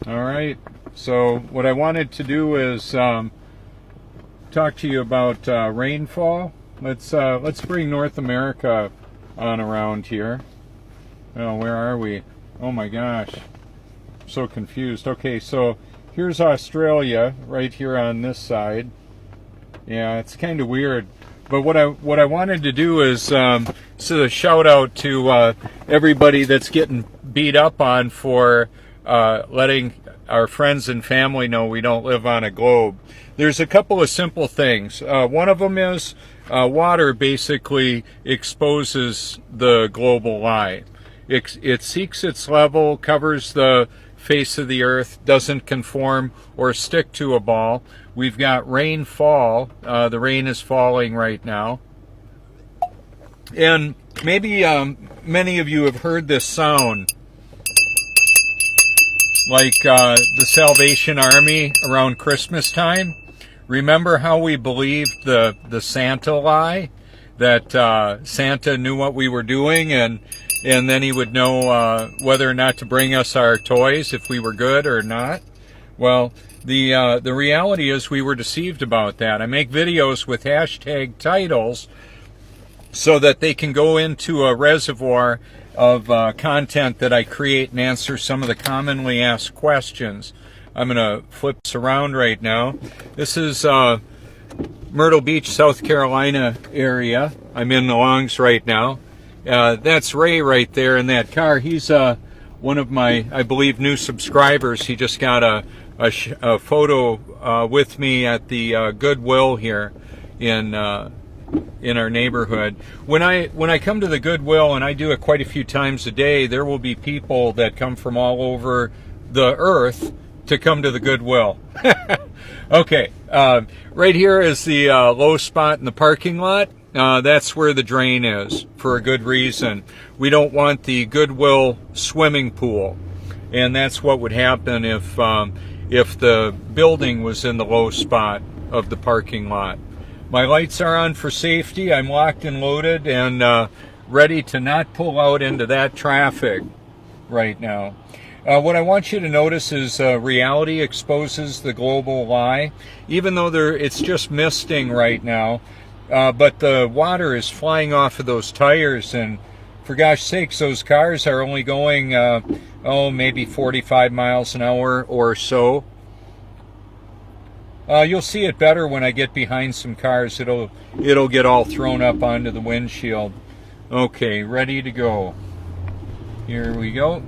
All right. So what I wanted to do is talk to you about rainfall. Let's bring North America on around here. Oh, where are we? Oh my gosh, I'm so confused. Okay, so here's Australia right here on this side. Yeah, it's kind of weird. But what I wanted to do is sort of shout out to everybody that's getting beat up on for letting our friends and family know we don't live on a globe. There's a couple of simple things. One of them is water basically exposes the global lie. It seeks its level, covers the face of the earth, doesn't conform or stick to a ball. We've got rainfall. The rain is falling right now. And maybe many of you have heard this sound, like the Salvation Army around Christmas time. Remember how we believed the Santa lie? That Santa knew what we were doing and then he would know whether or not to bring us our toys if we were good or not. Well, the reality is we were deceived about that. I make videos with hashtag titles so that they can go into a reservoir of content that I create and answer some of the commonly asked questions. I'm going to flip this around right now. This is Myrtle Beach, South Carolina area. I'm in the Longs right now. That's Ray right there in that car. He's one of my, I believe, new subscribers. He just got a photo with me at the Goodwill here in our neighborhood. When I come to the Goodwill, and I do it quite a few times a day, there will be people that come from all over the earth to come to the Goodwill. Okay, right here is the low spot in the parking lot. That's where the drain is, for a good reason. We don't want the Goodwill swimming pool, and that's what would happen if the building was in the low spot of the parking lot. My lights are on for safety. I'm locked and loaded and ready to not pull out into that traffic right now. What I want you to notice is reality exposes the global lie. Even though it's just misting right now, but the water is flying off of those tires, and for gosh sakes, those cars are only going, maybe 45 miles an hour or so. You'll see it better when I get behind some cars. It'll get all thrown up onto the windshield. Okay, ready to go. Here we go.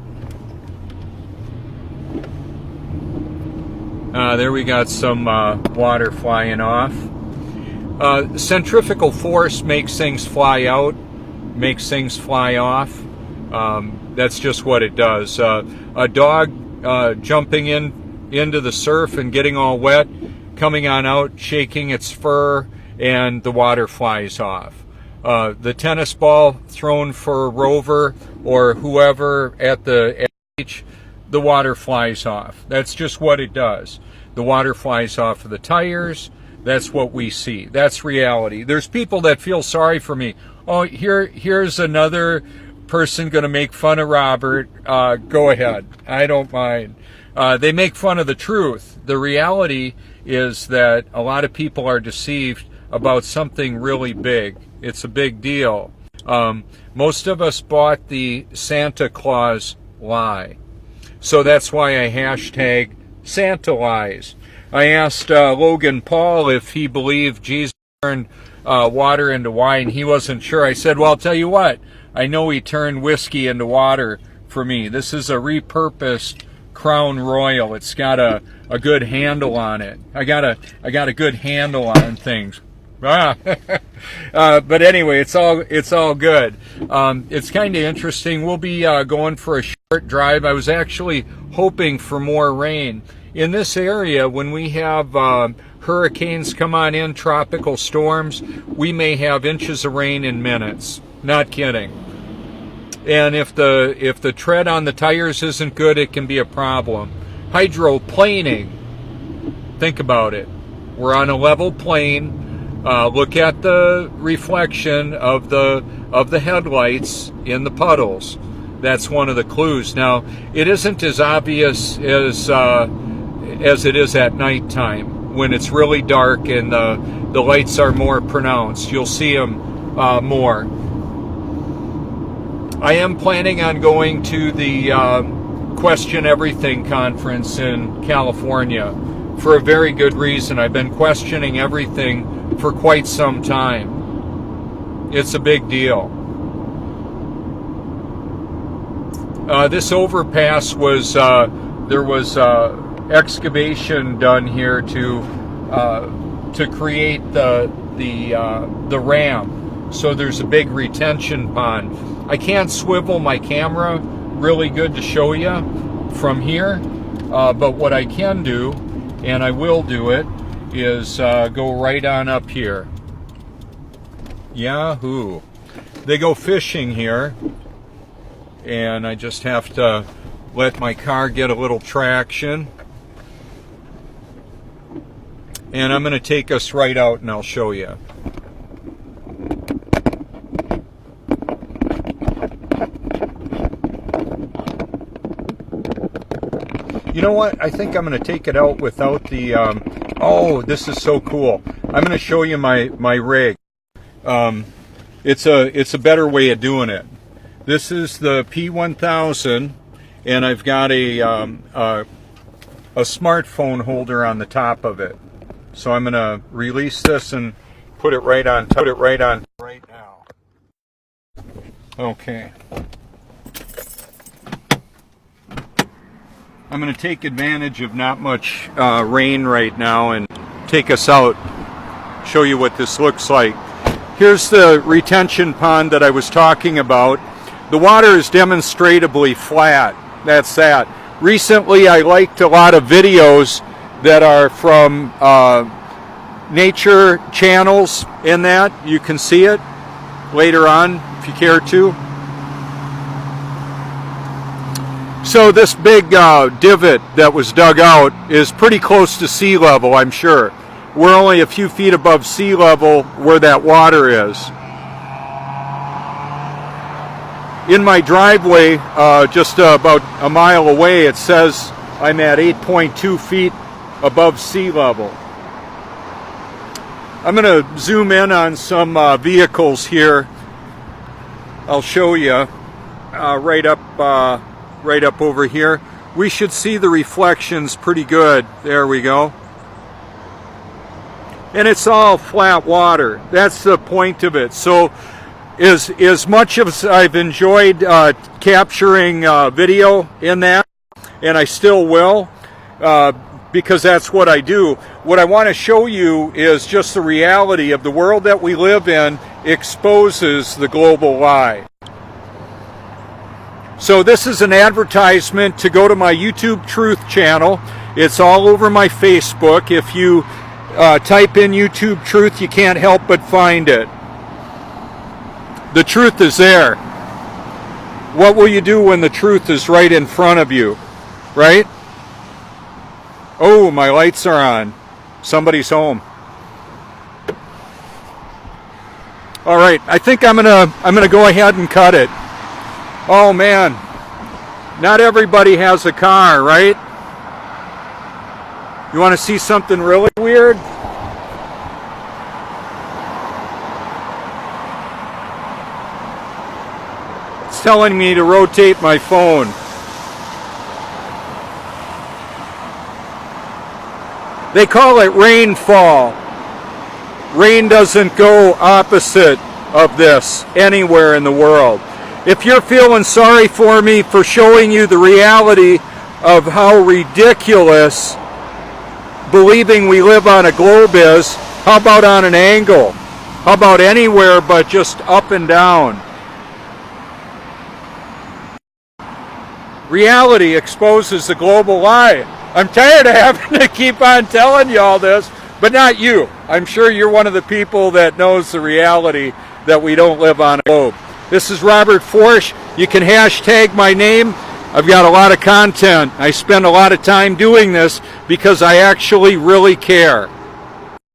There we got some water flying off. Centrifugal force makes things fly out, makes things fly off. That's just what it does. A dog jumping into the surf and getting all wet, coming on out, shaking its fur, and the water flies off. The tennis ball thrown for Rover or whoever at the beach, the water flies off. That's just what it does. The water flies off of the tires. That's what we see. That's reality. There's people that feel sorry for me. Oh, here's another person going to make fun of Robert. Go ahead. I don't mind. They make fun of the truth. The reality is that a lot of people are deceived about something really big. It's a big deal. Most of us bought the Santa Claus lie. So that's why I hashtag Santa lies. I asked Logan Paul if he believed Jesus turned water into wine. He wasn't sure. I said, well, I'll tell you what. I know he turned whiskey into water for me. This is a repurposed Crown Royal. It's got a good handle on it. I got a good handle on things. But anyway, it's all good. It's kind of interesting. We'll be going for a short drive. I was actually hoping for more rain. In this area, when we have hurricanes come on in, tropical storms, we may have inches of rain in minutes. Not kidding. And if the tread on the tires isn't good, it can be a problem. Hydroplaning. Think about it. We're on a level plane. Look at the reflection of the headlights in the puddles. That's one of the clues. Now, it isn't as obvious as it is at nighttime when it's really dark and the lights are more pronounced. You'll see them more. I am planning on going to the Question Everything conference in California for a very good reason. I've been questioning everything for quite some time. It's a big deal. This overpass was, there was excavation done here to create the ramp. So there's a big retention pond. I can't swivel my camera really good to show you from here, but what I can do, and I will do it, is go right on up here. Yahoo! They go fishing here, and I just have to let my car get a little traction. And I'm going to take us right out and I'll show you. You know what? I think I'm going to take it out without the... oh, this is so cool. I'm going to show you my rig. It's a better way of doing it. This is the P1000, and I've got a smartphone holder on the top of it. So I'm going to release this and put it right on right now. Okay. I'm going to take advantage of not much rain right now and take us out, show you what this looks like. Here's the retention pond that I was talking about. The water is demonstrably flat. That's that. Recently, I liked a lot of videos that are from nature channels in that. You can see it later on if you care to. So this big divot that was dug out is pretty close to sea level, I'm sure. We're only a few feet above sea level where that water is. In my driveway, just about a mile away, it says I'm at 8.2 feet above sea level. I'm going to zoom in on some vehicles here. I'll show you right up over here. We should see the reflections pretty good. There we go. And it's all flat water. That's the point of it. So as much as I've enjoyed capturing video in that, and I still will, because that's what I do, what I want to show you is just the reality of the world that we live in exposes the global lie. So this is an advertisement to go to my YouTube Truth channel. It's all over my Facebook. If you type in YouTube Truth, you can't help but find it. The truth is there. What will you do when the truth is right in front of you? Right? Oh, my lights are on. Somebody's home. All right, I think I'm gonna go ahead and cut it. Oh man, not everybody has a car, right? You want to see something really weird? It's telling me to rotate my phone. They call it rainfall. Rain doesn't go opposite of this anywhere in the world. If you're feeling sorry for me for showing you the reality of how ridiculous believing we live on a globe is, how about on an angle? How about anywhere but just up and down? Reality exposes the global lie. I'm tired of having to keep on telling you all this, but not you. I'm sure you're one of the people that knows the reality that we don't live on a globe. This is Robert Forsch. You can hashtag my name. I've got a lot of content. I spend a lot of time doing this because I actually really care.